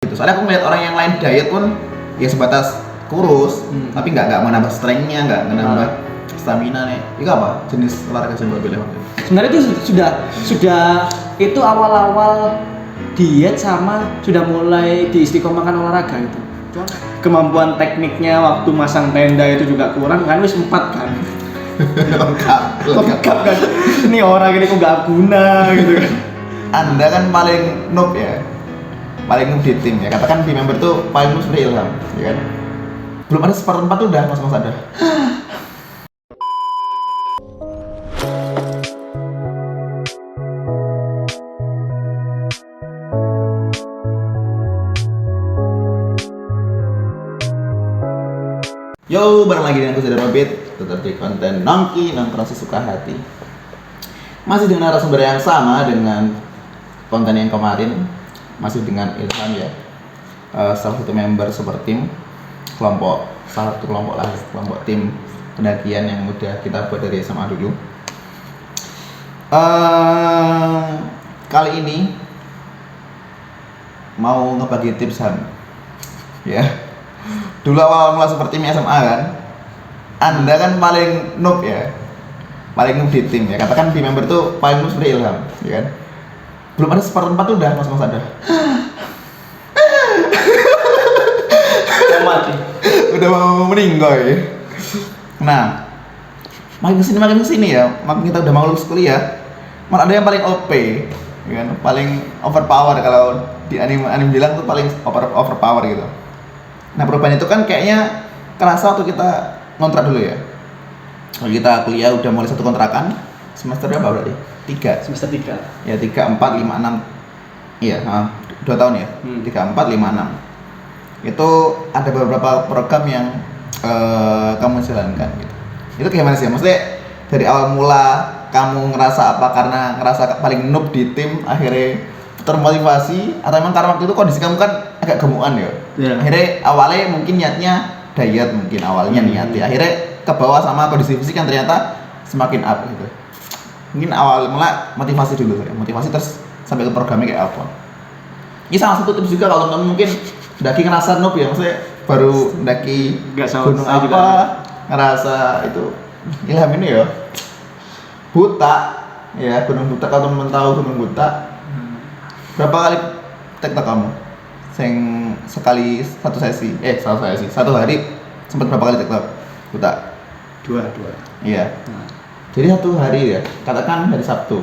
gitu. Soalnya aku ngeliat orang yang lain diet pun ya sebatas kurus, tapi nggak menambah strength-nya, nggak menambah stamina nih. Itu apa jenis olahraga yang Mbak pilih? Sebenarnya itu sudah itu awal-awal diet sama sudah mulai diistiqomahkan olahraga itu. Kemampuan tekniknya waktu masang tenda itu juga kurang kan, wis 4 kan. lengkap kan. Ini orang ini kok nggak guna gitu kan. Anda kan paling noob ya, paling noob di tim ya. Katakan tim member tuh paling noob seperti Ilham, ya kan? Belum ada seperempat tuh udah mas ada. Yo, bareng lagi dengan aku Zidar Robit, tetap di konten Nongki Nongkrong Sesuka Hati. Masih dengan narasumber yang sama dengan konten yang kemarin, masih dengan Ilham ya, salah satu member super team salah satu kelompok tim pendakian yang udah kita buat dari SMA dulu. Kali ini mau ngebagi tips Ham, ya. Dulu awal mula seperti tim SMA kan, Anda kan paling noob ya, paling noob di tim ya. Katakan tim member tuh paling noob seperti Ilham, ya kan? Belum ada seperempat tuh udah mas ada. Mati. Udah mau meninggal ya. Nah, makin kesini ya, makin kita udah mau lulus kuliah, malah ada yang paling OP, ya kan? Paling overpower kalau di anime bilang tuh paling overpower gitu. Nah perubahan itu kan kayaknya kerasa waktu kita ngontrak dulu ya. Kalau kita kuliah udah mulai satu kontrakan, semester berapa berarti? 3. Semester 3. Ya 3, 4, 5, 6. Iya, 2 tahun ya. 3, 4, 5, 6. Itu ada beberapa program yang kamu jalankan gitu. Itu gimana sih? Maksudnya dari awal mula kamu ngerasa apa karena ngerasa paling noob di tim akhirnya termotivasi atau memang karena waktu itu kondisi kamu kan agak gemukan ya? Yeah. Akhirnya awalnya mungkin niatnya diet mungkin awalnya niatnya akhirnya ke bawah sama kondisi fisik yang ternyata semakin up gitu. Mungkin awal mula motivasi dulu ya. Motivasi terus sampai ke programnya kayak apa. Ini salah satu tips juga kalau teman mungkin daki ngerasa noob ya, maksudnya baru daki gunung apa juga. Ngerasa itu Ilham ini ya buta ya, gunung buta. Kalau teman tahu gunung buta, berapa kali tektok kamu? Satu hari sempat berapa kali tektok? Buta? 2. Iya. Jadi satu hari ya, katakan hari Sabtu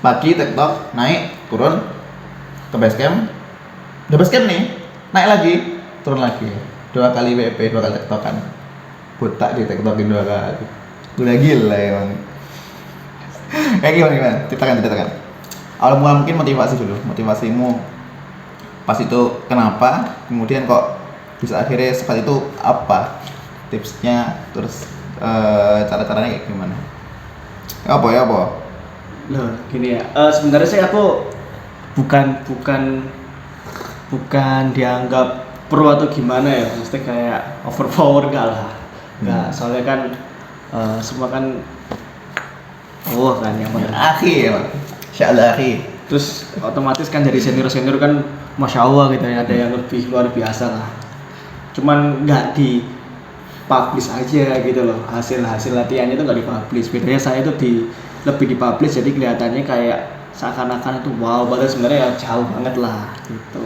pagi tektok, naik, turun ke base camp. Udah base camp nih, naik lagi, turun lagi. 2 kali WP, 2 kali tektokan. Buta di tektokin 2 kali. Udah gila emang. Kayak gimana? Ceritakan. Awal mula mungkin motivasimu pas itu kenapa, kemudian kok bisa akhirnya seperti itu, apa tipsnya, terus cara-caranya kayak gimana? Apa? Loh, gini ya. Sebenarnya sih aku bukan dianggap pro atau gimana ya, mesti kayak overpower enggak lah. Enggak, soalnya kan semua kan Allah kan yang mana. Akhi ya, insyaallah akhi. Terus otomatis kan dari senior kan masya Allah gitu ya, ada yang lebih luar biasa lah. Cuman nggak di publish aja gitu loh, hasil latihannya itu nggak di publish. Bedanya saya itu lebih di publish, jadi kelihatannya kayak seakan-akan itu wow, padahal sebenarnya ya jauh banget lah gitu.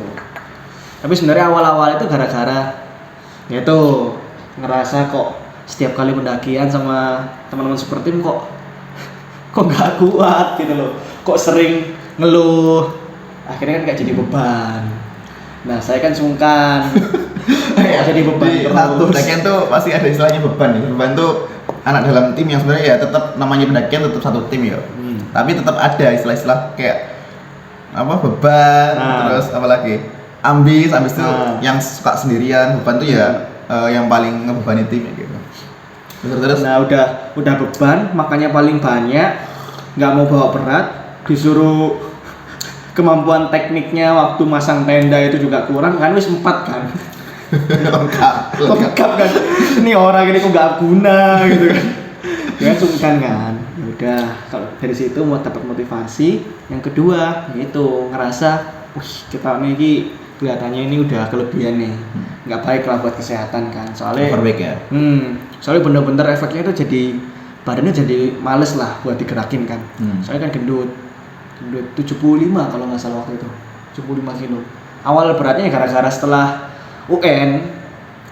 Tapi sebenarnya awal-awal itu gara-gara ya itu ngerasa kok setiap kali pendakian sama teman-teman super team kok nggak kuat gitu loh, kok sering ngeluh, akhirnya kan nggak jadi beban. Nah saya kan sungkan Ya, jadi beban di satu pendakian tuh pasti ada istilahnya beban ya. Beban tuh anak dalam tim yang sebenarnya ya tetap namanya pendakian tetap satu tim ya. Tapi tetap ada istilah-istilah kayak apa beban, terus apa lagi ambis tuh yang suka sendirian. Beban tuh ya yang paling ngebebani tim ya gitu. Terus nah udah beban, makanya paling banyak, nggak mau bawa berat, disuruh kemampuan tekniknya waktu masang tenda itu juga kurang kan, wis 4 kan. lengkap kan. Ini orang ini kok nggak guna gitu kan. Ya sungkan kan. Ya udah, kalau dari situ mau dapat motivasi. Yang kedua yaitu ngerasa, wih kita ini kelihatannya ini udah kelebihan nih, nggak baik lah buat kesehatan kan, soalnya Overweight ya. soalnya bener-bener efeknya itu jadi badannya jadi males lah buat digerakin kan. Soalnya kan gendut 75 kalau nggak salah waktu itu, 75 kilo. Awal beratnya gara-gara setelah UN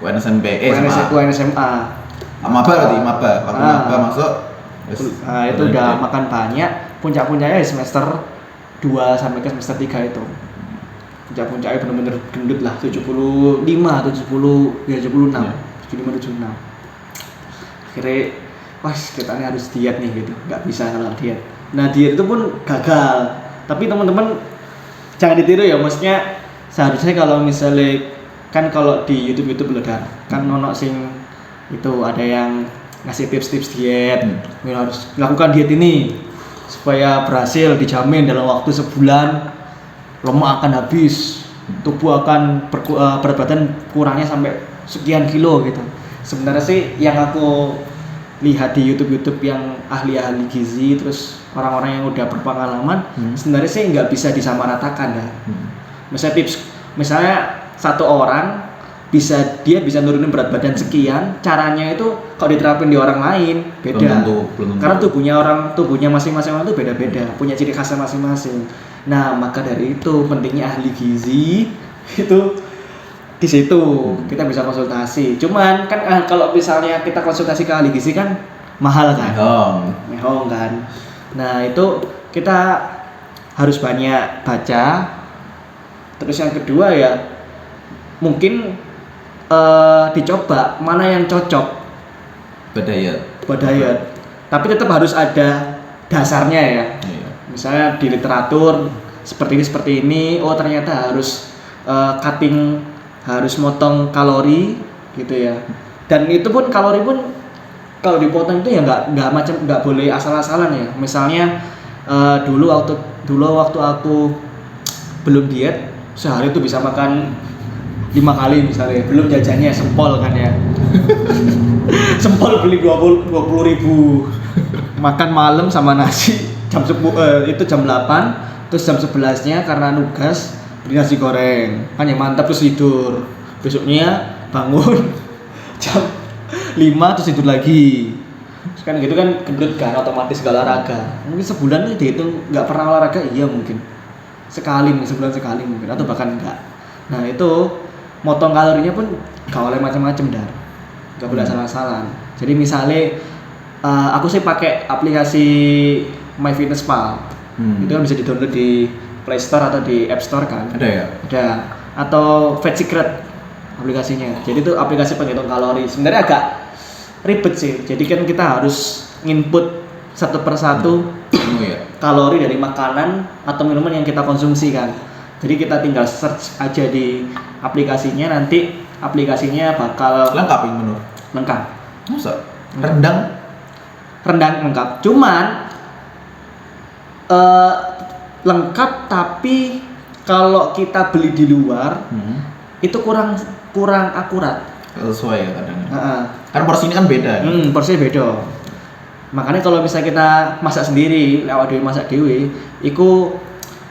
SMP SMA. Maba berarti maba. Waktu maba masuk Itu udah makan banyak, puncak-puncaknya di semester 2 sampai ke semester 3 itu. Puncak-puncaknya bener-bener gendut lah, 75, 70, ya 76, 75, 76. Akhirnya, wah kita ini harus diet nih gitu, nggak bisa kalau diet. Nah diet itu pun gagal, tapi teman-teman jangan ditiru ya, maksudnya seharusnya kalau misalnya, kan kalau di YouTube beledar, kan ono sing itu ada yang ngasih tips-tips diet, harus lakukan diet ini supaya berhasil, dijamin dalam waktu sebulan lemak akan habis, tubuh akan berat badan kurangnya sampai sekian kilo gitu. Sebenarnya sih yang aku lihat di YouTube yang ahli-ahli gizi, terus orang-orang yang udah berpengalaman, sebenarnya sih nggak bisa disamaratakan ya. Misalnya satu orang dia bisa nurunin berat badan sekian, caranya itu kalau diterapin di orang lain beda. Belum tentu. Karena tubuhnya masing-masing orang itu beda-beda, punya ciri khasnya masing-masing. Nah, maka dari itu pentingnya ahli gizi itu di situ kita bisa konsultasi. Cuman kan kalau misalnya kita konsultasi ke ahli gizi kan mahal kan? Mehong kan. Nah, itu kita harus banyak baca. Terus yang kedua ya mungkin dicoba mana yang cocok buat diet. Tapi tetap harus ada dasarnya ya. Iya. Misalnya di literatur seperti ini, oh ternyata harus cutting, harus motong kalori gitu ya. Dan itu pun kalori pun kalau dipotong itu ya nggak boleh asal-asalan ya. Misalnya dulu waktu aku belum diet, sehari itu bisa makan 5 kali misalnya, belum jajannya sempol kan ya. Sempol beli 20 ribu, makan malam sama nasi jam 10, itu jam 8, terus jam 11-nya karena nugas beli nasi goreng kan ya, mantap, terus tidur, besoknya bangun jam 5 terus tidur lagi. Terus kan gitu kan gendut kan, otomatis gak olahraga. Mungkin sebulan itu dihitung nggak pernah olahraga, iya mungkin sebulan sekali mungkin, atau bahkan enggak. Nah itu motong kalorinya pun gak boleh macam-macam dar, gak boleh salah-salah. Jadi misalnya aku sih pakai aplikasi MyFitnessPal, itu kan bisa di-download di Play Store atau di App Store kan? Ada ya? Ada. Atau Fat Secret aplikasinya. Jadi itu aplikasi penghitung kalori. Sebenarnya agak ribet sih. Jadi kan kita harus input satu persatu kalori dari makanan atau minuman yang kita konsumsi kan. Jadi kita tinggal search aja di aplikasinya, nanti aplikasinya bakal lengkap yang menu. Lengkap. Masa? Rendang lengkap. Cuman lengkap, tapi kalau kita beli di luar itu kurang akurat. Sesuai ya kadang. Kan porsi ini kan beda. Porsinya beda. Makanya kalau misalnya kita masak sendiri, masak dewe, itu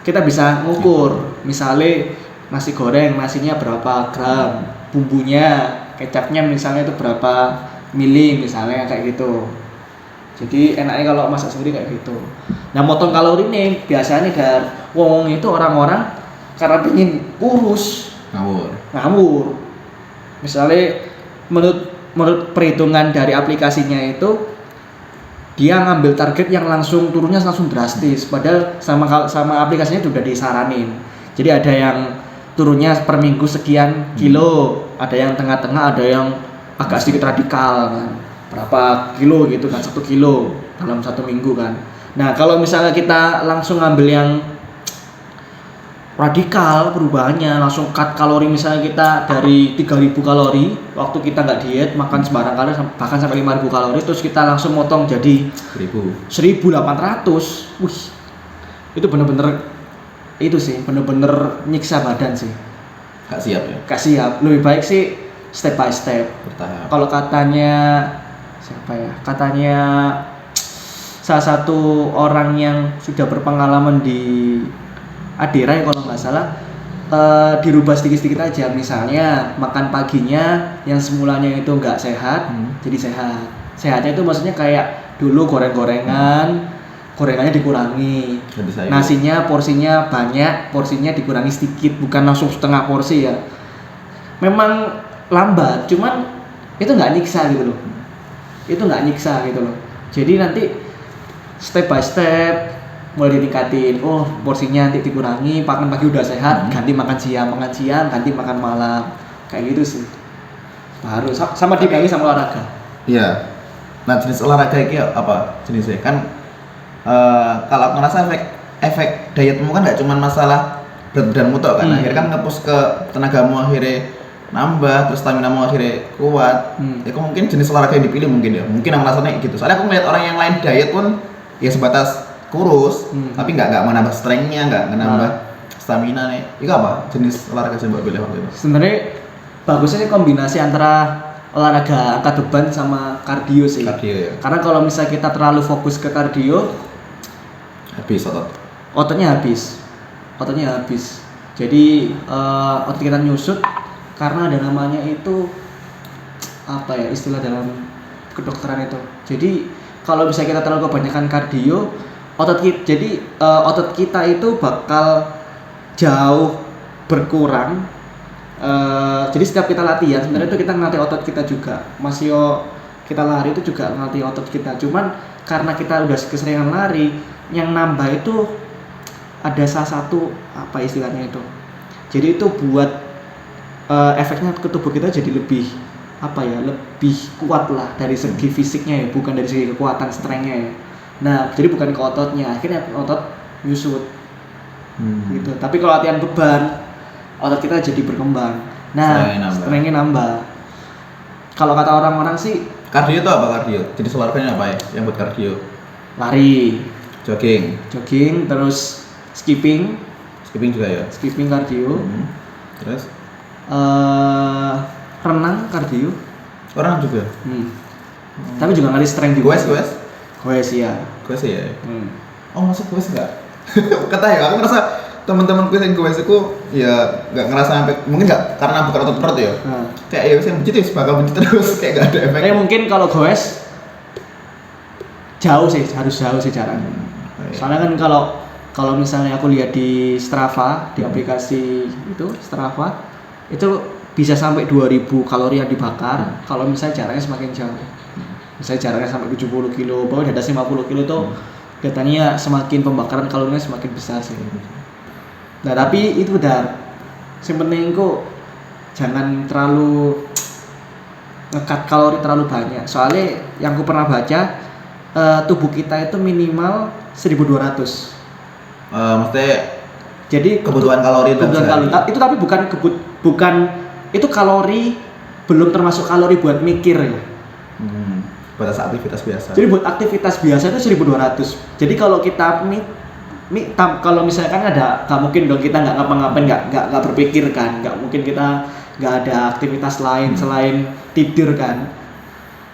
kita bisa ngukur, misalnya nasi goreng, nasinya berapa gram, bumbunya, kecapnya misalnya itu berapa mili misalnya, kayak gitu. Jadi enaknya kalau masak sendiri kayak gitu. Nah motong kalori nih biasanya wong itu orang-orang karena pengen kurus, ngawur. Misalnya menurut perhitungan dari aplikasinya itu, dia ngambil target yang langsung turunnya langsung drastis, padahal sama aplikasinya sudah disaranin. Jadi ada yang turunnya per minggu sekian kilo, ada yang tengah-tengah, ada yang agak sedikit radikal kan, berapa kilo gitu kan, 1 kilo dalam 1 minggu kan. Nah kalau misalnya kita langsung ngambil yang radikal perubahannya, langsung cut kalori, misalnya kita dari 3000 kalori waktu kita nggak diet, makan sembarang kali bahkan sampai 5000 kalori, terus kita langsung motong jadi 1800. Wih, itu bener-bener itu sih, bener-bener nyiksa badan sih. Gak siap ya? Gak siap, lebih baik sih step by step, bertahap. Kalau katanya siapa ya, katanya salah satu orang yang sudah berpengalaman di Adira ya kalau nggak salah, dirubah sedikit-sedikit aja. Misalnya makan paginya yang semulanya itu nggak sehat, jadi sehat. Sehatnya itu maksudnya kayak dulu goreng-gorengan, gorengannya dikurangi. Nasinya porsinya banyak, porsinya dikurangi sedikit, bukan langsung setengah porsi ya. Memang lambat, cuman itu nggak nyiksa gitu loh. Itu nggak nyiksa gitu loh. Jadi nanti step by step mulai ditingkatin. Oh, porsinya nanti dikurangi, makan pagi udah sehat, ganti makan siang, ganti makan malam. Kayak gitu sih. Baru sama diganti sama olahraga. Iya. Nah, jenis olahraga ini apa jenisnya? Kan kalau aku ngerasa efek dietmu kan nggak cuma masalah berat badanmu tok kan, akhirnya kan nge-push ke tenagamu akhirnya nambah, terus staminamu akhirnya kuat. Itu mungkin jenis olahraga yang dipilih mungkin ya. Mungkin aku ngerasanya gitu. Soalnya aku ngeliat orang yang lain diet pun ya sebatas kurus, tapi nggak menambah strength-nya, nggak menambah stamina nih. Itu apa jenis olahraga yang mbak pilih waktu itu? Sebenarnya bagusnya sih kombinasi antara olahraga angkat beban sama kardio sih. Kardio ya. Karena kalau misalnya kita terlalu fokus ke kardio, habis ototnya habis. Jadi otot kita nyusut karena ada namanya itu apa ya istilah dalam kedokteran itu. Jadi kalau misalnya kita terlalu kebanyakan kardio, otot kita itu bakal jauh berkurang. Jadi setiap kita latihan sebenarnya itu kita ngelatih otot kita juga. Kita lari itu juga ngelatih otot kita. Cuman karena kita udah keseringan lari, yang nambah itu ada salah satu apa istilahnya itu. Jadi itu buat efeknya ke tubuh kita jadi lebih lebih kuat lah dari segi fisiknya ya, bukan dari segi kekuatan strength-nya ya. Nah, jadi bukan ke ototnya, akhirnya otot nyusut. Gitu. Tapi kalau latihan beban, otot kita jadi berkembang. Nah, strength-nya nambah. Kalau kata orang-orang sih, kardio itu apa kardio? Jadi olahraganya apa ya yang buat kardio? Lari, jogging, terus skipping juga ya. Skipping kardio. Terus renang kardio. Renang juga. Tapi juga ngali strength juga. Goes ya. Oh, masuk goes enggak? Kata ya, aku ngerasa teman-teman gue yang goes itu ya nggak ngerasa sampai, mungkin nggak karena bukan otot perut ya. Kayak ya yang begitu bakal begitu terus kayak nggak ada efek. Mungkin kalau goes harus jauh sih caranya. Soalnya kan kalau misalnya aku lihat di Strava, di aplikasi itu Strava, itu bisa sampai 2000 kalori yang dibakar kalau misalnya jaraknya semakin jauh. Misalnya jaraknya sampai 70 kilo, bahwa di atas 50 kilo itu katanya semakin pembakaran kalorinya semakin besar sih. Nah, tapi itu benar. Yang penting kok jangan terlalu nge-cut kalori terlalu banyak. Soalnya yang aku pernah baca, tubuh kita itu minimal 1200. Maksudnya jadi kebutuhan kalori itu tapi bukan itu kalori, belum termasuk kalori buat mikir ya. Batas aktivitas biasa. Jadi buat aktivitas biasa itu 1200. Jadi kalau kita kalau misalkan nggak mungkin dong kita nggak ngapa-ngapain, nggak berpikir kan, nggak mungkin kita nggak ada aktivitas lain selain tidur kan.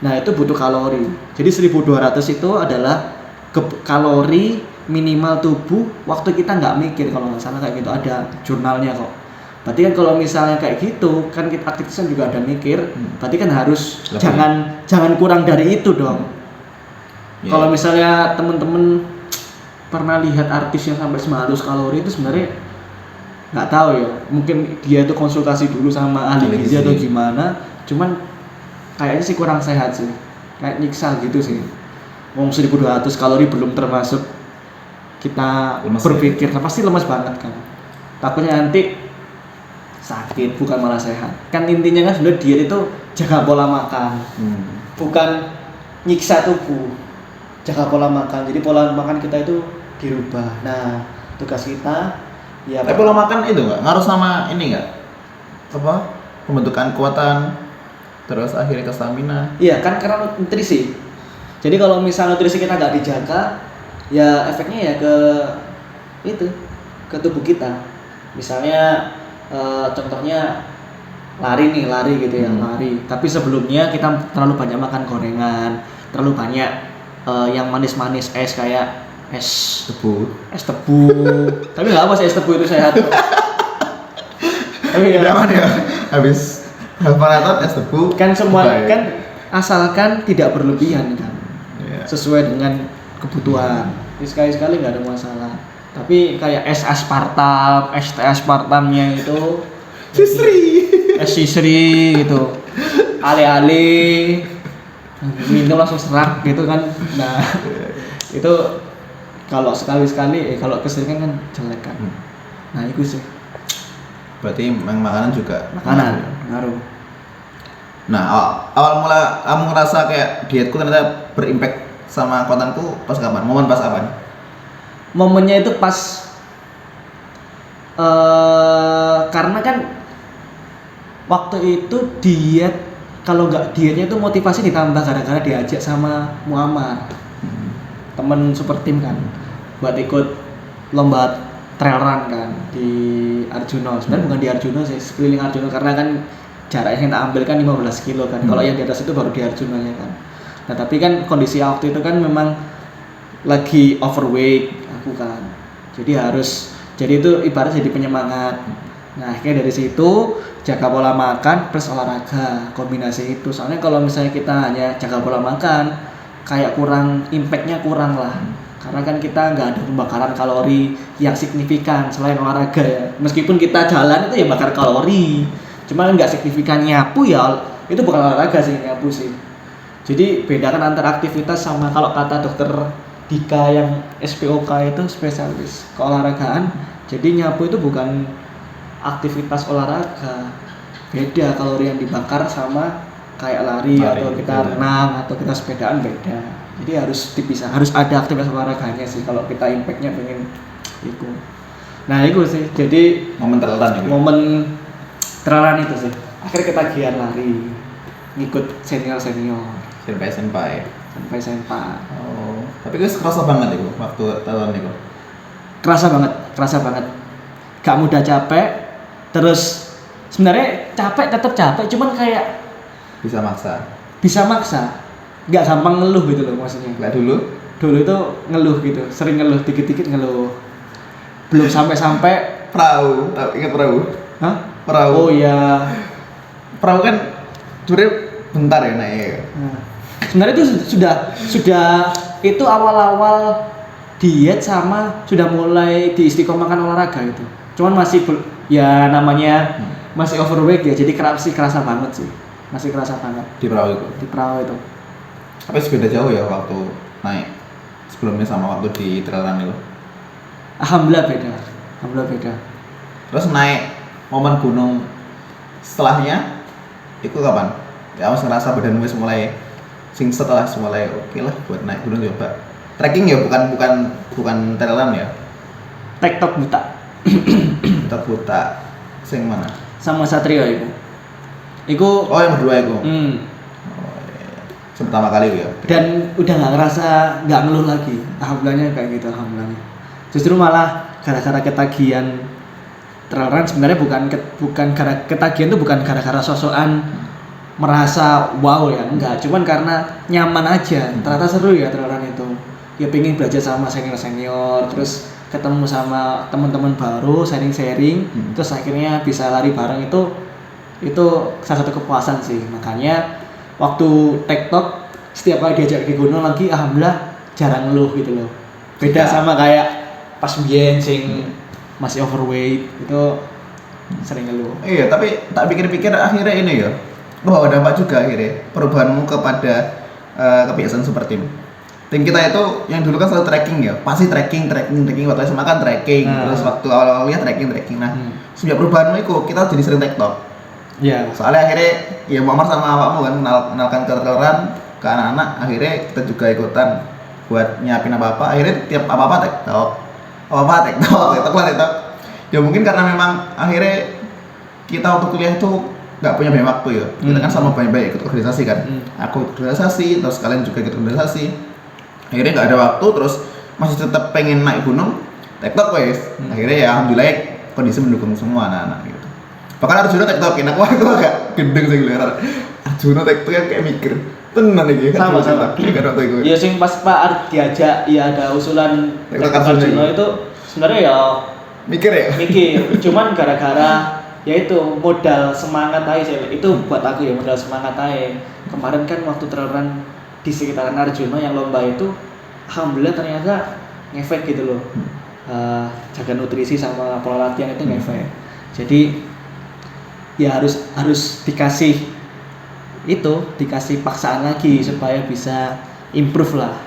Nah, itu butuh kalori. Jadi 1200 itu adalah kalori minimal tubuh waktu kita nggak mikir, kalau nggak salah kayak gitu, ada jurnalnya kok. Berarti kan kalau misalnya kayak gitu kan kita aktivitas juga ada mikir, berarti kan harus jangan kurang dari itu dong. Kalau misalnya temen-temen pernah lihat artis yang sampai 900 kalori itu sebenarnya nggak tahu ya, mungkin dia tuh konsultasi dulu sama ahli gizi atau gimana, cuman kayaknya sih kurang sehat sih, kayak nyiksa gitu sih. Ngomong 1200 kalori belum termasuk kita lemes berpikir, pasti lemas banget kan. Takutnya nanti sakit, bukan malah sehat. Kan intinya kan sebenarnya diet itu jaga pola makan, bukan nyiksa tubuh. Jaga pola makan, jadi pola makan kita itu dirubah. Nah, tugas kita ya. Tapi pola makan itu nggak ngaruh sama ini nggak? Apa? Pembentukan kekuatan, terus akhirnya ke stamina. Iya kan, karena nutrisi. Jadi kalau misal nutrisi kita nggak dijaga, ya efeknya ya ke tubuh kita. Misalnya contohnya lari gitu ya, lari. Tapi sebelumnya kita terlalu banyak makan gorengan, terlalu banyak yang manis-manis, kayak es tebu. Tapi nggak apa sih es tebu itu sehat. Iya. Tidak aman ya. Habis half marathon es tebu. Kan semua baik. kan asalkan tidak berlebihan kan. Iya. Sesuai dengan kebutuhan. Sekali-sekali nggak ada masalah. Tapi kayak es aspartam, es teh aspartamnya itu es sisri gitu. Ale-ale minum langsung serak gitu kan. Nah, itu kalau sekali-sekali kalau keseringan kan jelek kan. Nah, itu sih. Berarti memang makanan juga Makanan ngaruh. Nah, awal mula kamu ngerasa kayak dietku ternyata berimpact sama kontenku pas kapan? Momen pas kapan? Momennya itu pas karena kan waktu itu diet, kalau nggak dietnya itu motivasi ditambah gara-gara diajak sama Muammar, temen super tim kan, buat ikut lomba trail run kan di Arjuna. Sebenarnya bukan di Arjuna sih, sekeliling Arjuna, karena kan jaraknya yang tak ambil kan 15 kilo kan. Kalau yang di atas itu baru di Arjunanya kan. Nah tapi kan kondisi waktu itu kan memang lagi overweight aku kan, jadi itu ibarat jadi penyemangat. Nah akhirnya dari situ jaga pola makan plus olahraga, kombinasi itu. Soalnya kalau misalnya kita hanya jaga pola makan kayak kurang, impactnya kurang lah, karena kan kita nggak ada pembakaran kalori yang signifikan selain olahraga ya. Meskipun kita jalan itu ya bakar kalori, cuma nggak signifikan. Nyapu ya itu bukan olahraga sih, nyapu sih. Jadi bedakan antara aktivitas sama, kalau kata dokter Dika yang SPOK itu spesialis keolahragaan, jadi nyapu itu bukan aktivitas olahraga, beda kalori yang dibakar sama kayak lari atau kita beda. renang atau kita sepedaan, beda. Jadi harus dipisah, harus ada aktivitas olahraganya sih kalau kita impactnya pengen itu. Nah itu sih, jadi Momen tertelan itu. momen teralan itu sih. Akhirnya kita giat lari, ngikut senior Senpai. sampai sempat. Oh, tapi gue kerasa banget itu waktu tertelan itu. Kerasa banget. Gak mudah capek, terus sebenarnya tetap capek, cuman kayak Bisa maksa. bisa maksa, nggak gampang ngeluh gitu loh maksudnya. Kayak dulu. Dulu itu ngeluh gitu, sering ngeluh, dikit-dikit ngeluh. Belum sampai Perahu, ingat perahu? hah? Perahu. Oh iya. Perahu kan sebenarnya bentar ya naik. Nah, sebenarnya itu sudah itu awal-awal diet sama sudah mulai diistiqomahkan olahraga itu. Cuman masih ya namanya masih overweight ya, jadi kerasa banget sih. Masih kerasa banget Di perahu itu. di perahu itu. Tapi beda jauh ya waktu naik sebelumnya sama waktu di traileran itu. Alhamdulillah beda. Terus naik momen gunung setelahnya itu kapan? Ya mas ngerasa badan gue mulai singset lah, mulai oke lah buat naik gunung coba. Trekking ya, bukan traileran ya. TikTok buta Kita buta sing mana? sama Satrio itu. Oh yang berdua itu. Oh, iya. Pertama kali ya. Dan udah nggak ngeluh lagi. Alhamdulillahnya kayak gitu, alhamdulillahnya. Justru malah gara-gara ketagihan trail run, sebenarnya bukan gara ketagihan itu bukan gara-gara sosokan merasa wow ya, enggak, cuman karena nyaman aja. Ternyata seru ya trail run itu. Ya pengen belajar sama senior, terus ketemu sama teman-teman baru, sharing, terus akhirnya bisa lari bareng, itu salah satu kepuasan sih. Makanya waktu TikTok setiap kali diajak di gunung lagi, alhamdulillah jarang ngeluh gitu loh. Beda sama kayak pas biyen sing masih overweight itu sering ngeluh. Iya, tapi tak pikir-pikir akhirnya ini ya, bahwa dampak juga akhirnya perubahanmu kepada kebiasaan super tim. Tim kita itu yang dulu kan selalu trekking ya, pasti trekking waktu SMA kan trekking, terus waktu awal-awalnya trekking. Nah, sejak perubahanmu itu kita jadi sering TikTok. Iya. Soalnya akhirnya ya Muammar sama awakmu kan kenalkan ke traileran ke anak-anak, akhirnya kita juga ikutan buat nyiapin apa-apa. Akhirnya tiap apa-apa TikTok. Ya mungkin karena memang akhirnya kita waktu kuliah itu nggak punya banyak waktu ya. Kita kan sama banyak ikut organisasi kan. Aku ikut organisasi, terus kalian juga ikut organisasi. Akhirnya nggak ada waktu, terus masih tetap pengen naik gunung, TikTok guys. Akhirnya ya alhamdulillah kondisi mendukung semua anak-anak gitu. Bahkan Arjuna TikTokin, aku agak gendeng sih ngeliat Arjuna TikTok yang kayak mikir tenan iki Sama. Ini kan waktu itu. Ya sing pas Pak Art diajak, ya ada usulan TikTok TikTok Arjuna Arjuna itu sebenarnya ya mikir ya? mikir, cuman gara-gara ya itu modal semangat aja sih. Itu buat aku ya modal semangat aja. Kemarin kan waktu trail di sekitaran Arjuna yang lomba itu, alhamdulillah ternyata ngefek gitu loh. Jaga nutrisi sama pola latihan itu ngefek. Jadi ya harus dikasih paksaan lagi supaya bisa improve lah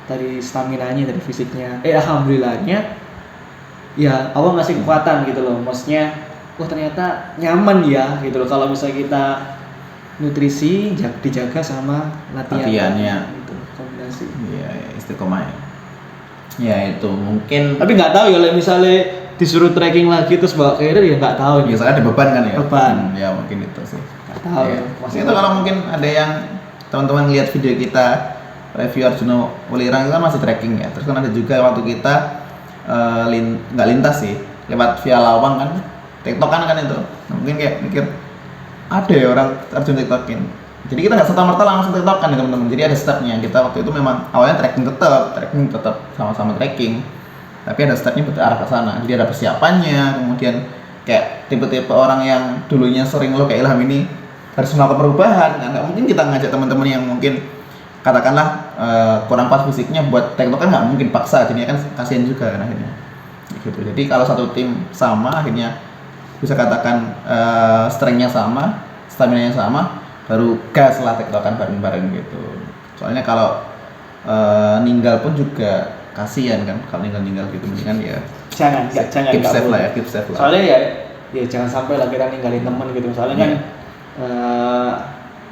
dari stamina-nya, dari fisiknya. Alhamdulillahnya ya Allah ngasih kekuatan gitu loh. Maksudnya ternyata nyaman ya gitu loh kalau misalnya kita nutrisi dijaga sama latihannya gitu, kombinasi. Iya, istiqomah ya itu mungkin, tapi nggak tahu ya misalnya disuruh trekking lagi terus bawa carrier ya nggak tahu ya soalnya ada beban kan ya, ya mungkin itu sih nggak tahu ya. Maksudnya itu kalau mungkin ada yang teman-teman lihat video kita review Arjuna Welirang itu kan masih trekking ya, terus kan ada juga waktu kita nggak lintas sih, lewat via Lawang kan, tiktokan kan itu. Nah, mungkin kayak mikir ada ya orang Arjuna tiktokin, jadi kita nggak serta-merta langsung tiktokan ya teman-teman. Jadi ada stepnya. Kita waktu itu memang awalnya trekking tetap sama-sama trekking, tapi ada stepnya berarah ke sana. Jadi ada persiapannya, kemudian kayak tipe-tipe orang yang dulunya sering lo kayak Ilham ini harus melakukan perubahan. Nggak mungkin kita ngajak teman-teman yang mungkin katakanlah kurang pas fisiknya buat tiktok kan, nggak mungkin paksa, jadinya kan kasihan juga kan akhirnya gitu. Jadi kalau satu tim sama akhirnya bisa katakan strength-nya sama, stamina-nya sama, baru gas lah tiktokan bareng-bareng gitu. Soalnya kalau ninggal pun juga kasihan kan, kalau ninggal gitu, mendingan ya jangan keep safe lah. Soalnya ya jangan sampai lah kita ninggalin teman gitu. Soalnya kan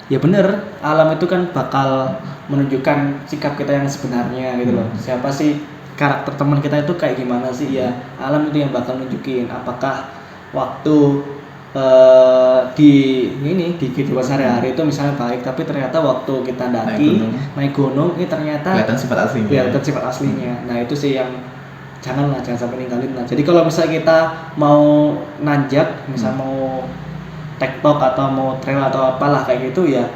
ya bener, alam itu kan bakal menunjukkan sikap kita yang sebenarnya gitu loh. Siapa sih karakter teman kita itu kayak gimana sih, ya alam itu yang bakal nunjukin. Apakah waktu di kehidupan sehari-hari itu misalnya baik, tapi ternyata waktu kita naik gunung ini ternyata kelihatan sifat aslinya. Nah itu sih yang jangan sampai ninggalin lah. Jadi kalau misalnya kita mau nanjak, misalnya mau tektok atau mau trail atau apalah kayak gitu ya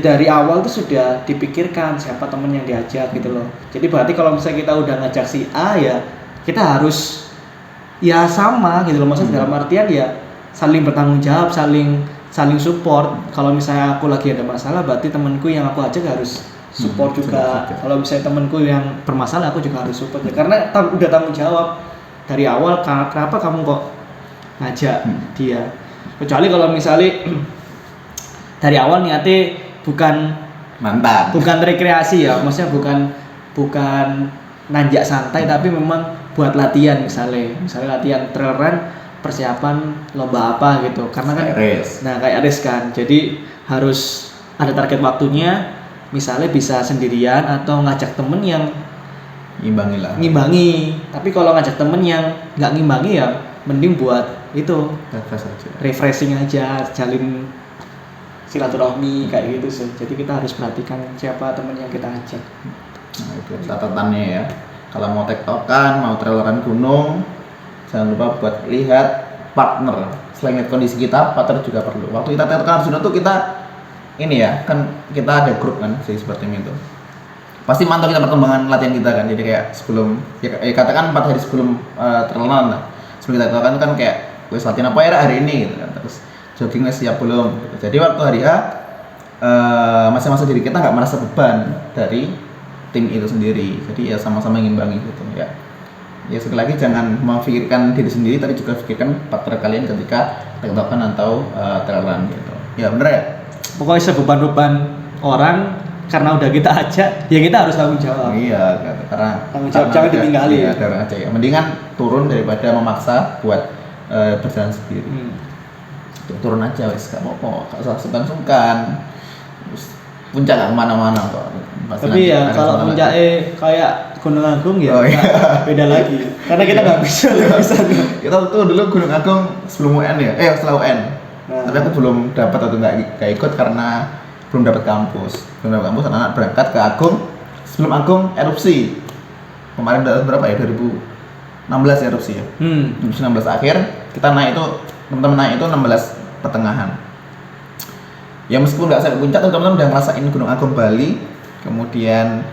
dari awal tuh sudah dipikirkan siapa temen yang diajak gitu loh. Jadi berarti kalau misalnya kita udah ngajak si A ya kita harus ya sama gitu loh. Maksudnya dalam artian ya saling bertanggung jawab, saling support. Kalau misalnya aku lagi ada masalah, berarti temanku yang aku ajak harus support juga. Kalau misalnya temanku yang bermasalah, aku juga harus support ya. Karena udah tanggung jawab dari awal. Kenapa kamu kok ngajak dia? Kecuali kalau misalnya dari awal niatnya bukan rekreasi ya, maksudnya bukan nanjak santai, tapi memang buat latihan, misalnya latihan trail run, persiapan lomba apa gitu. Karena kan kayak race kan, jadi harus ada target waktunya, misalnya bisa sendirian atau ngajak temen yang ngimbangi. Tapi kalau ngajak temen yang nggak ngimbangi ya mending buat itu refreshing aja, jalin silaturahmi kayak gitu sih. Jadi kita harus perhatikan siapa teman yang kita ajak. Nah itu catatannya ya, kalau mau tektokan, mau traileran gunung, jangan lupa buat lihat partner. Selain lihat kondisi kita, partner juga perlu. Waktu kita tektokan Arjuna tuh kita ini ya, kan kita ada grup kan sih seperti itu. Pasti mantau kita perkembangan latihan kita kan. Jadi kayak sebelum katakan 4 hari sebelum traileran lah, sebelum kita tektokan kan kayak wes latihan apa ya hari ini gitu kan. Terus jogging siap belum gitu. Jadi waktu hari H masing-masing diri kita nggak merasa beban dari tim itu sendiri. Jadi ya sama-sama ngimbangi gitu ya. Ya sekali lagi jangan memikirkan diri sendiri, tapi juga pikirkan partner kalian ketika tektokan atau traileran gitu. Ya bener ya. Pokoknya sebeban-beban orang karena udah kita ajak, ya kita harus tanggung jawab. Iya, karena tanggung jawab jangan ditinggali. Iya, turun aja ya. Mendingan turun daripada memaksa buat berjalan sendiri. Turun aja wes, gak apa-apa, gak usah sungkan-sungkan. Terus puncak gak kemana-mana kok. Tapi ya kalau puncaknya kayak Gunung Agung ya beda lagi. Karena kita nggak bisa. Kita tuh dulu Gunung Agung sebelum UN ya, setelah UN. Tapi aku belum dapat atau nggak ikut karena belum dapat kampus. Anak-anak berangkat ke Agung sebelum Agung erupsi. Kemarin tahun berapa ya? 2016 erupsi ya. 2016 akhir kita naik itu, teman-teman naik itu 16 pertengahan. Ya meskipun nggak sampai puncak, teman-teman udah ngerasain Gunung Agung Bali. Kemudian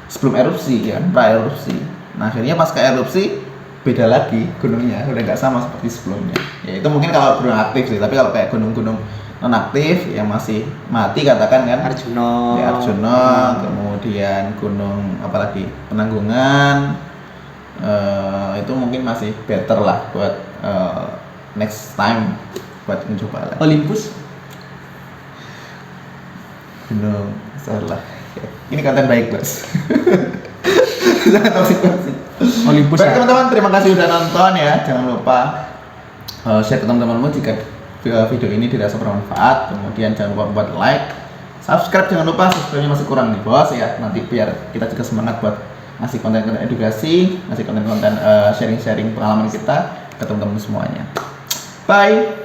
sebelum erupsi ya, pra erupsi. Nah akhirnya pas ke erupsi beda lagi gunungnya, udah nggak sama seperti sebelumnya. Ya itu mungkin kalau gunung aktif sih, tapi kalau kayak gunung-gunung non aktif yang masih mati katakan kan, Arjuna. ya Arjuna, kemudian gunung apalagi Penanggungan, itu mungkin masih better lah buat next time buat mencoba lagi. Olympus. Gunung salah. Ini konten baik bos. Jangan toksik. Olympus. Baik teman-teman, terima kasih udah nonton ya. Jangan lupa share ke teman-temanmu jika video ini dirasa bermanfaat. Kemudian jangan lupa buat like, subscribe. Jangan lupa subscribe-nya masih kurang nih bos ya. Nanti biar kita juga semangat buat ngasih konten-konten edukasi, ngasih konten-konten sharing-sharing pengalaman kita ke teman-teman semuanya. Bye.